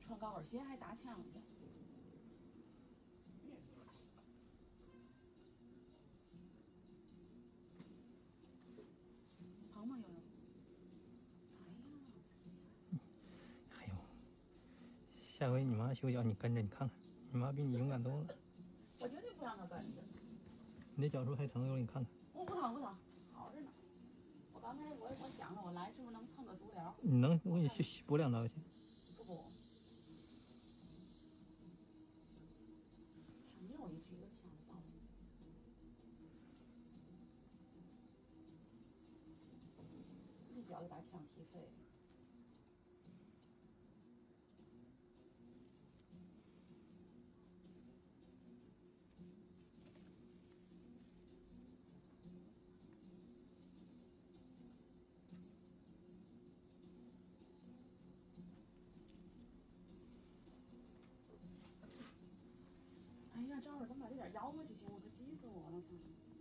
穿高跟鞋还搭墙去。疼吗，悠悠？哎呦，下回你妈休脚，你跟着你看看，你妈比你勇敢多了。我绝对不让她跟着。你那脚是不是还疼？悠悠，你看看。不疼不疼，好着呢。我刚才我想着我来是不是能蹭个足疗？你能，我给你补2刀去。不补。上又一局子抢着到。一脚就把枪踢飞了。哎呀，赵二怎么把这点摇过去行？我可急死我了，操！